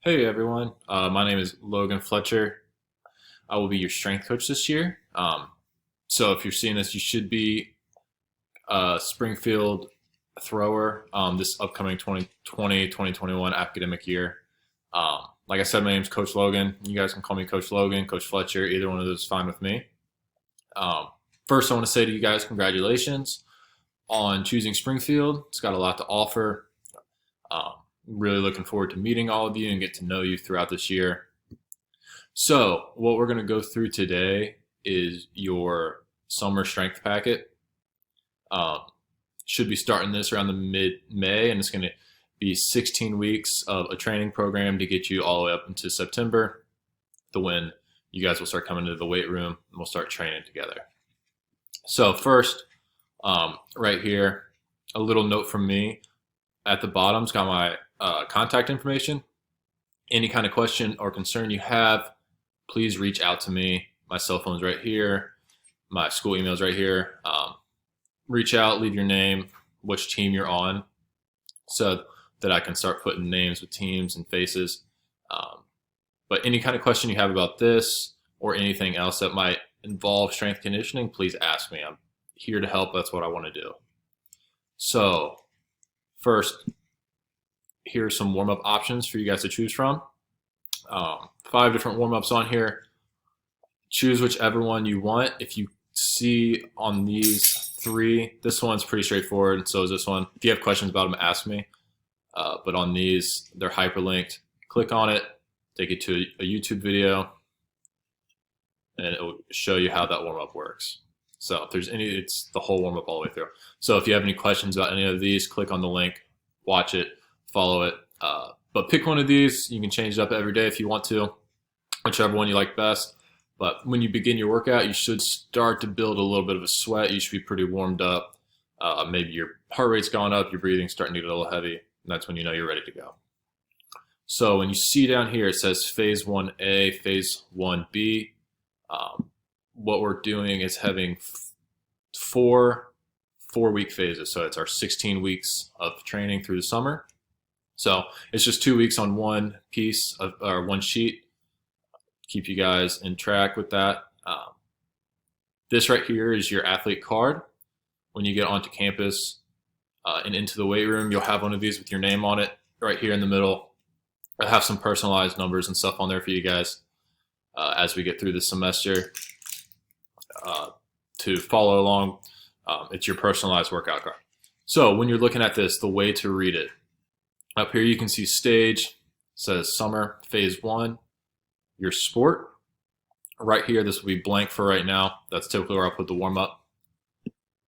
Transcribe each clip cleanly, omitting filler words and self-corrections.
Hey everyone, my name is Logan Fletcher. I will be your strength coach this year. So if you're seeing this, you should be a Springfield thrower this upcoming 2020-2021 academic year. Like I said, my name is Coach Logan. You guys can call me Coach Logan, Coach Fletcher. Either one of those is fine with me. Um, First, I want to say to you guys, congratulations on choosing Springfield. It's got a lot to offer. Um, really looking forward to meeting all of you and get to know you throughout this year. So, what we're going to go through today is your summer strength packet. Um, should be starting this around the mid-May, and it's going to be 16 weeks of a training program to get you all the way up into September, to when you guys will start coming to the weight room and we'll start training together. So, first, right here, a little note from me. At the bottom's got my contact information. Any kind of question or concern you have, please reach out to me. My cell phone's right here. My school email's right here. Reach out, leave your name, which team you're on, so that I can start putting names with teams and faces. But any kind of question you have about this or anything else that might involve strength conditioning, please ask me. I'm here to help. That's what I want to do. So, first, here are some warm-up options for you guys to choose from. 5 different warm-ups on here. Choose whichever one you want. If you see on these 3, this one's pretty straightforward, and so is this one. If you have questions about them, ask me. But on these, they're hyperlinked. Click on it, take it to a YouTube video, and it will show you how that warm-up works. So if there's it's the whole warm-up all the way through. So if you have any questions about any of these, click on the link, watch it, follow it. But pick one of these. You can change it up every day if you want to, whichever one you like best. But when you begin your workout, you should start to build a little bit of a sweat. You should be pretty warmed up. Maybe your heart rate's gone up, your breathing's starting to get a little heavy, and that's when you know you're ready to go. So when you see down here, it says Phase 1A, Phase 1B. What we're doing is having 4-week phases. So it's our 16 weeks of training through the summer. So it's just 2 weeks on one piece of, or one sheet. Keep you guys in track with that. This right here is your athlete card. When you get onto campus and into the weight room, you'll have one of these with your name on it right here in the middle. I have some personalized numbers and stuff on there for you guys as we get through the semester to follow along. It's your personalized workout card. So when you're looking at this, the way to read it, up here you can see stage, it says summer, phase 1, your sport. Right here, this will be blank for right now. That's typically where I'll put the warm up.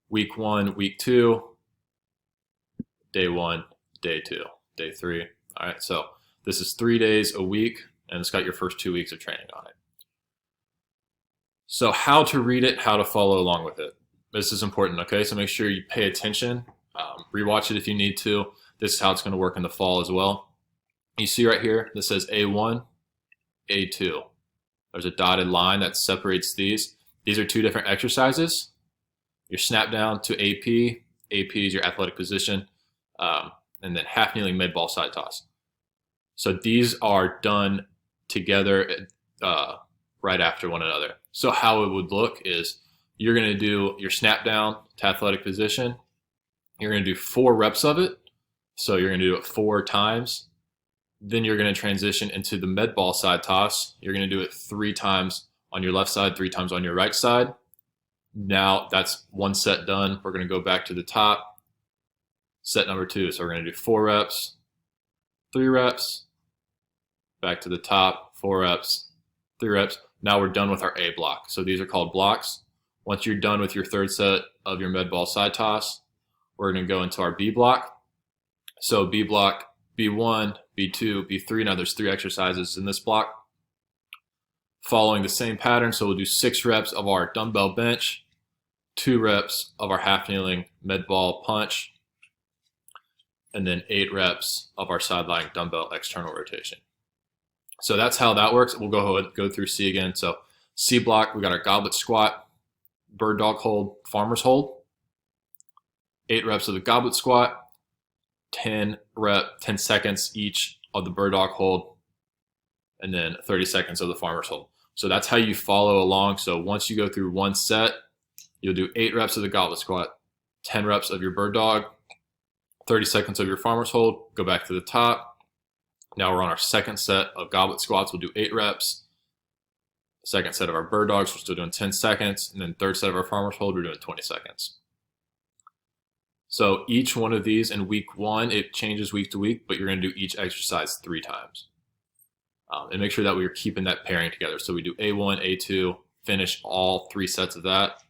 Week 1, week 2, day 1, day 2, day 3. All right, so this is 3 days a week, and it's got your first 2 weeks of training on it. So how to read it, how to follow along with it. This is important, okay? So make sure you pay attention. Rewatch it if you need to. This is how it's going to work in the fall as well. You see right here, this says A1, A2. There's a dotted line that separates these. These are 2 different exercises. Your snap down to AP. AP is your athletic position. And then half kneeling med ball side toss. So these are done together right after one another. So how it would look is you're going to do your snap down to athletic position. You're going to do 4 reps of it. So you're going to do it 4 times. Then you're going to transition into the med ball side toss. You're going to do it 3 times on your left side, 3 times on your right side. Now that's 1 set done. We're going to go back to the top. Set number 2. So we're going to do 4 reps, 3 reps, back to the top, 4 reps, 3 reps. Now we're done with our A block. So these are called blocks. Once you're done with your 3rd set of your med ball side toss, we're going to go into our B block. So B block, B1, B2, B3. Now there's 3 exercises in this block. Following the same pattern, so we'll do 6 reps of our dumbbell bench, 2 reps of our half kneeling med ball punch, and then 8 reps of our side lying dumbbell external rotation. So that's how that works. We'll go through C again. So C block, we got our goblet squat, bird dog hold, farmer's hold. 8 reps of the goblet squat, 10 seconds each of the bird dog hold, and then 30 seconds of the farmer's hold. So that's how you follow along. So once you go through one set, you'll do 8 reps of the goblet squat, 10 reps of your bird dog, 30 seconds of your farmer's hold, go back to the top. Now we're on our second set of goblet squats. We'll do 8 reps. Second set of our bird dogs, we're still doing 10 seconds. And then third set of our farmer's hold, we're doing 20 seconds. So each one of these in week 1, it changes week to week, but you're going to do each exercise 3 times. And make sure that we're keeping that pairing together. So we do A1, A2, finish all 3 sets of that.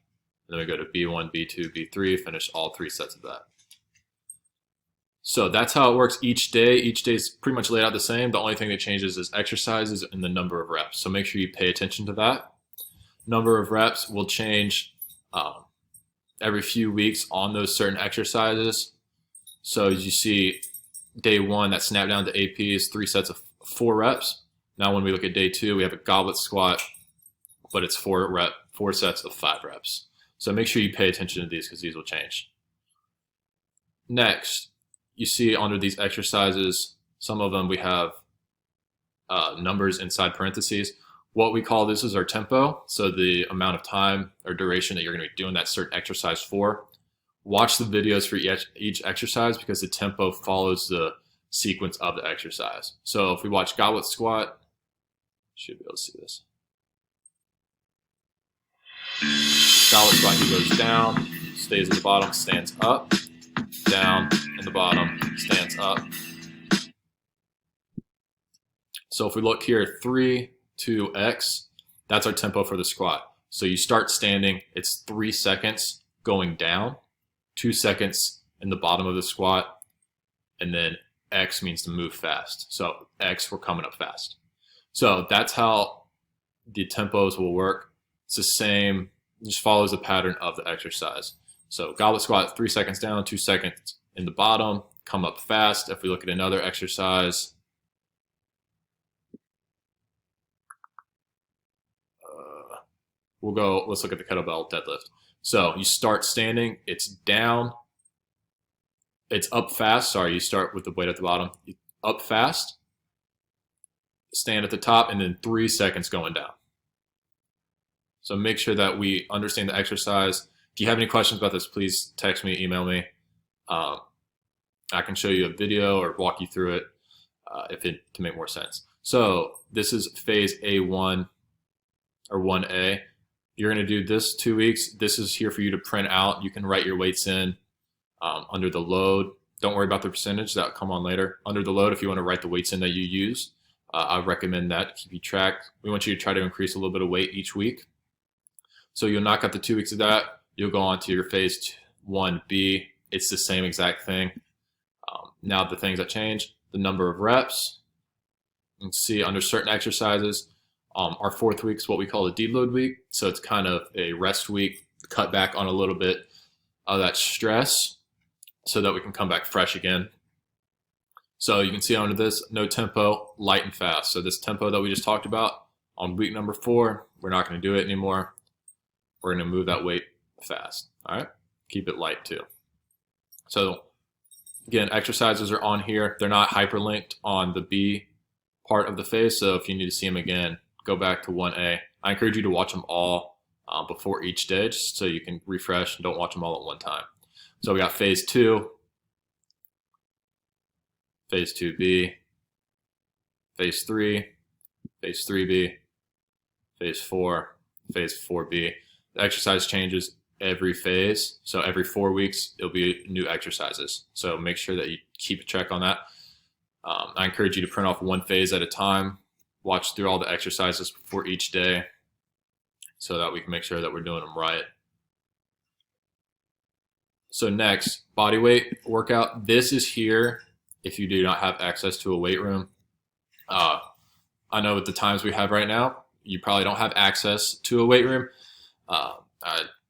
And then we go to B1, B2, B3, finish all 3 sets of that. So that's how it works each day. Each day is pretty much laid out the same. The only thing that changes is exercises and the number of reps. So make sure you pay attention to that. Number of reps will change every few weeks on those certain exercises. So as you see, day 1, that snap down to AP is 3 sets of 4 reps. Now when we look at day 2, we have a goblet squat, but it's 4 sets of 5 reps. So make sure you pay attention to these because these will change. Next, you see under these exercises, some of them we have numbers inside parentheses. What we call this is our tempo, so the amount of time or duration that you're going to be doing that certain exercise for. Watch the videos for each exercise because the tempo follows the sequence of the exercise. So if we watch goblet squat, should be able to see this. Goblet squat, he goes down, stays at the bottom, stands up, down, in the bottom, stands up. So if we look here, 3, 2, X, that's our tempo for the squat. So you start standing, it's 3 seconds going down, 2 seconds in the bottom of the squat, and then X means to move fast. So X, we're coming up fast. So that's how the tempos will work. It's the same, just follows the pattern of the exercise. So goblet squat, 3 seconds down, 2 seconds in the bottom, come up fast. If we look at another exercise, let's look at the kettlebell deadlift. So you start standing, it's down, it's up fast. Sorry, you start with the weight at the bottom, up fast, stand at the top, and then 3 seconds going down. So make sure that we understand the exercise. If you have any questions about this, please text me, email me. I can show you a video or walk you through it to make more sense. So this is phase A1 or 1A. You're going to do this 2 weeks. This is here for you to print out. You can write your weights in under the load. Don't worry about the percentage. That'll come on later. Under the load, if you want to write the weights in that you use, I recommend that to keep you track. We want you to try to increase a little bit of weight each week. So you'll knock out the 2 weeks of that. You'll go on to your phase 1B. It's the same exact thing. Now the things that change, the number of reps. You can see under certain exercises, our 4th week is what we call a deload week. So it's kind of a rest week, cut back on a little bit of that stress so that we can come back fresh again. So you can see under this, no tempo, light and fast. So this tempo that we just talked about on week number 4, we're not going to do it anymore. We're going to move that weight fast. All right. Keep it light too. So again, exercises are on here. They're not hyperlinked on the B part of the phase. So if you need to see them again, go back to 1A. I encourage you to watch them all before each day just so you can refresh and don't watch them all at one time. So we got phase 2, phase 2B, phase 3, phase 3B, phase 4, phase 4B. The exercise changes every phase. So every 4 weeks, it'll be new exercises. So make sure that you keep a check on that. I encourage you to print off 1 phase at a time. Watch through all the exercises before each day so that we can make sure that we're doing them right. So next, body weight workout. This is here if you do not have access to a weight room. I know with the times we have right now, you probably don't have access to a weight room.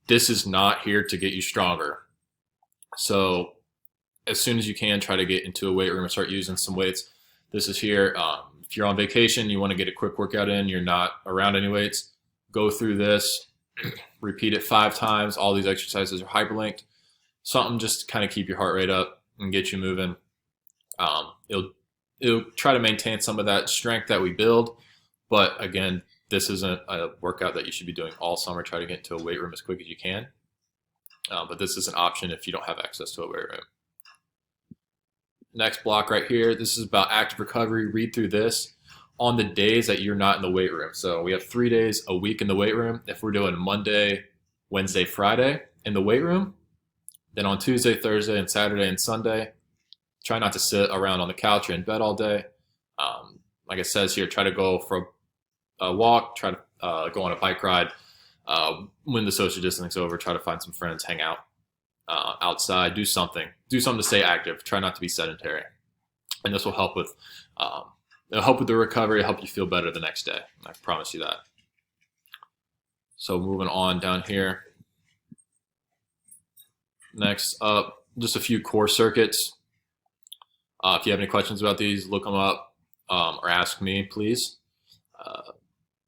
This is not here to get you stronger. So as soon as you can, try to get into a weight room and start using some weights. This is here. If you're on vacation, you want to get a quick workout in, you're not around any weights, go through this, repeat it 5 times. All these exercises are hyperlinked. Something just to kind of keep your heart rate up and get you moving. It'll try to maintain some of that strength that we build. But again, this isn't a workout that you should be doing all summer. Try to get into a weight room as quick as you can. But this is an option if you don't have access to a weight room. Next block right here, this is about active recovery. Read through this on the days that you're not in the weight room. So we have 3 days a week in the weight room. If we're doing Monday, Wednesday, Friday in the weight room, then on Tuesday, Thursday, and Saturday and Sunday, try not to sit around on the couch or in bed all day. Like it says here, try to go for a walk, try to go on a bike ride. When the social distancing's over, try to find some friends, hang out outside, do something to stay active. Try not to be sedentary, and this will help with the recovery, help you feel better the next day. I promise you that. So moving on down here. Next up, just a few core circuits. If you have any questions about these, look them up or ask me, please.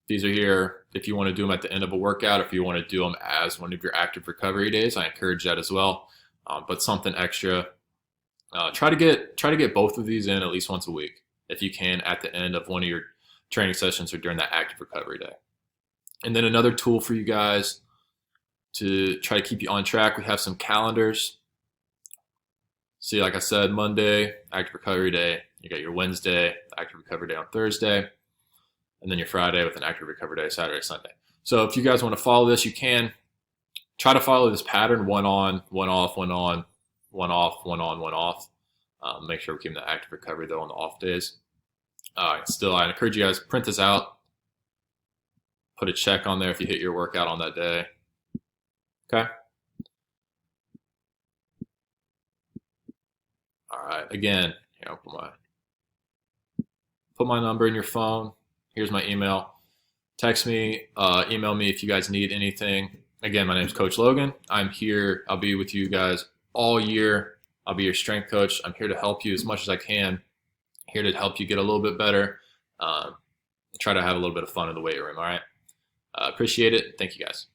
These are here if you want to do them at the end of a workout, if you want to do them as one of your active recovery days. I encourage that as well. But something extra. Try to get both of these in at least once a week, if you can, at the end of one of your training sessions or during that active recovery day. And then another tool for you guys to try to keep you on track, we have some calendars. See, like I said, Monday, active recovery day. You got your Wednesday, active recovery day on Thursday, and then your Friday with an active recovery day, Saturday, Sunday. So if you guys want to follow this, you can. Try to follow this pattern: one on, one off, one on, one off, one on, one off. Make sure we're keeping the active recovery though on the off days. Still, I encourage you guys, print this out. Put a check on there if you hit your workout on that day. Okay. All right. Again, here, I'll put my number in your phone. Here's my email. Text me, email me if you guys need anything. Again, my name is Coach Logan. I'm here. I'll be with you guys all year. I'll be your strength coach. I'm here to help you as much as I can. Here to help you get a little bit better. Try to have a little bit of fun in the weight room. All right. Appreciate it. Thank you guys.